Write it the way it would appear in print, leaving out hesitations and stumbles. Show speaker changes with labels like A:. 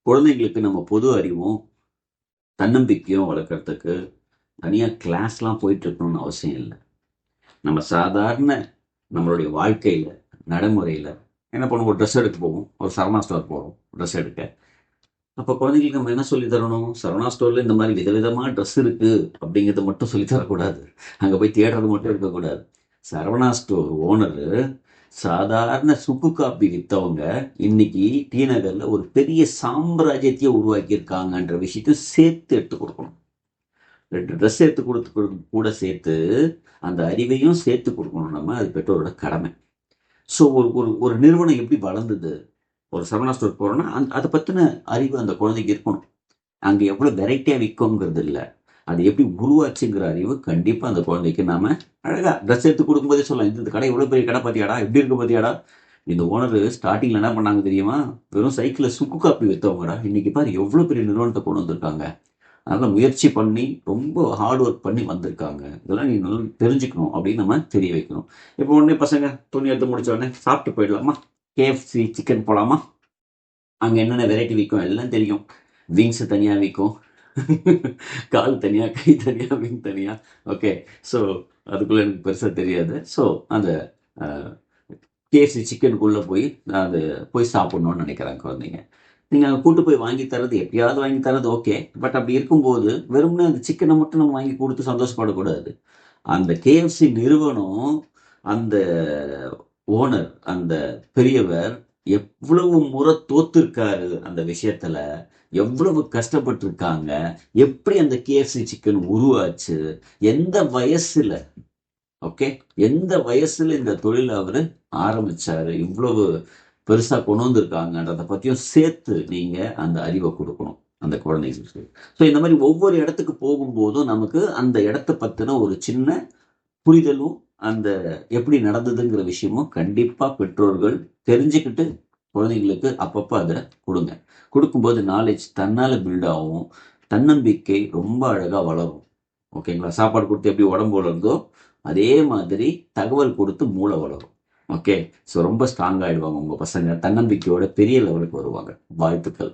A: குழந்தைங்களுக்கு நம்ம பொது அறிவும் தன்னம்பிக்கையும் வளர்க்கறதுக்கு தனியாக கிளாஸ்லாம் போயிட்டு இருக்கணும்னு அவசியம் இல்லை. நம்ம சாதாரண நம்மளுடைய வாழ்க்கையில் நடைமுறையில் என்ன பண்ணுவோம், ஒரு ட்ரெஸ் எடுக்க போவோம், ஒரு சரவணா ஸ்டோர் போகிறோம் ட்ரெஸ் எடுக்க. அப்போ குழந்தைங்களுக்கு நம்ம என்ன சொல்லி தரணும்? சரவணா ஸ்டோரில் இந்த மாதிரி விதவிதமாக ட்ரெஸ் இருக்குது அப்படிங்கிறத மட்டும் சொல்லி தரக்கூடாது. அங்கே போய் தேடுறது மட்டும் இருக்கக்கூடாது. சரவணா ஸ்டோர் ஓனரு சாதாரண சுக்கு காப்பி விற்றவங்க இன்னைக்கு டி நகரில் ஒரு பெரிய சாம்ராஜ்யத்தையே உருவாக்கியிருக்காங்கன்ற விஷயத்தை சேர்த்து எடுத்து கொடுக்கணும். 2 ட்ரெஸ் எடுத்து கொடுத்து கூட சேர்த்து அந்த அறிவையும் சேர்த்து கொடுக்கணும். நம்ம அது பெற்றோரோட கடமை. ஸோ ஒரு ஒரு ஒரு நிறுவனம் எப்படி வளர்ந்தது, ஒரு சரவணா ஸ்டோர் போகிறோன்னா அதை பற்றின அறிவு அந்த குழந்தைக்கு இருக்கணும். அங்கே எவ்வளோ வெரைட்டியாக விற்குங்கிறது இல்லை, அது எப்படி உருவாச்சுங்கிற அறிவு கண்டிப்பாக அந்த குழந்தைக்கு நாம் அழகாக ட்ரெஸ் எடுத்து கொடுக்கும்போதே சொல்லலாம். இந்த கடை எவ்வளோ பெரிய கடை பார்த்தியாடா, எப்படி இருக்கு பார்த்தியாடா. இந்த ஓனர் ஸ்டார்டிங்கில் என்ன பண்ணாங்க தெரியுமா? வெறும் சைக்கிளில் சுக்கு காப்பி விற்றவங்கடா, இன்றைக்கி பாரு எவ்வளோ பெரிய நிறுவனத்தை கொண்டு வந்திருக்காங்க. அதனால் முயற்சி பண்ணி ரொம்ப ஹார்ட் ஒர்க் பண்ணி வந்திருக்காங்க. இதெல்லாம் நீ நல்லா தெரிஞ்சுக்கணும் அப்படின்னு நம்ம தெரிய வைக்கணும். இப்போ உடனே பசங்க துணி எடுத்து முடிச்ச உடனே சாப்பிட்டு போயிடலாமா, கேஎஃப்சி சிக்கன் போகலாமா, அங்கே என்னென்ன வெரைட்டி விற்கும் எல்லாம் தெரியும். விங்ஸ் தனியாக விற்கும், கால் தனியாக, கை தனியாக, விங் தனியாக. ஓகே, ஸோ அதுக்குள்ளே எனக்கு பெருசாக தெரியாது. ஸோ அந்த கேஎஃப்சி சிக்கனுக்குள்ளே போய் அது போய் சாப்பிட்ணுன்னு நினைக்கிறாங்க குழந்தைங்க. நீங்கள் அங்கே கூட்டு போய் வாங்கி தரது எப்பயாவது வாங்கி தரது ஓகே, பட் அப்படி இருக்கும்போது வெறும்னே அந்த சிக்கனை மட்டும் நம்ம வாங்கி கொடுத்து சந்தோஷப்படக்கூடாது. அந்த கேஎஃப்சி நிறுவனம், அந்த ஓனர், அந்த பெரியவர் எவ்வளவு முறை தோத்துருக்காரு அந்த விஷயத்துல, எவ்வளவு கஷ்டப்பட்டிருக்காங்க, எப்படி அந்த கேஎஃப்சி சிக்கன் உருவாச்சு, எந்த வயசுல, ஓகே, எந்த வயசுல இந்த தொழில் அவரு ஆரம்பிச்சாரு, இவ்வளவு பெருசா கொண்டு வந்திருக்காங்கன்றதை பத்தியும் சேர்த்து நீங்க அந்த அறிவை கொடுக்கணும் அந்த குழந்தைங்களுக்கு. ஸோ இந்த மாதிரி ஒவ்வொரு இடத்துக்கு போகும்போதும் நமக்கு அந்த இடத்த பத்தின ஒரு சின்ன புரிதலும் அந்த எப்படி நடந்ததுங்கிற விஷயமும் கண்டிப்பா பெற்றோர்கள் தெரிஞ்சுக்கிட்டு குழந்தைங்களுக்கு அப்பப்போ அதை கொடுங்க. கொடுக்கும்போது நாலேஜ் தன்னால பில்ட் ஆகும், தன்னம்பிக்கை ரொம்ப அழகா வளரும். ஓகேங்களா? சாப்பாடு கொடுத்து எப்படி உடம்பு வளருதோ அதே மாதிரி தகவல் கொடுத்து மூளை வளரும். ஓகே, ஸோ ரொம்ப ஸ்ட்ராங் ஆயிடுவாங்க உங்க பசங்க, தன்னம்பிக்கையோட பெரிய லெவலுக்கு வருவாங்க. வாழ்த்துக்கள்.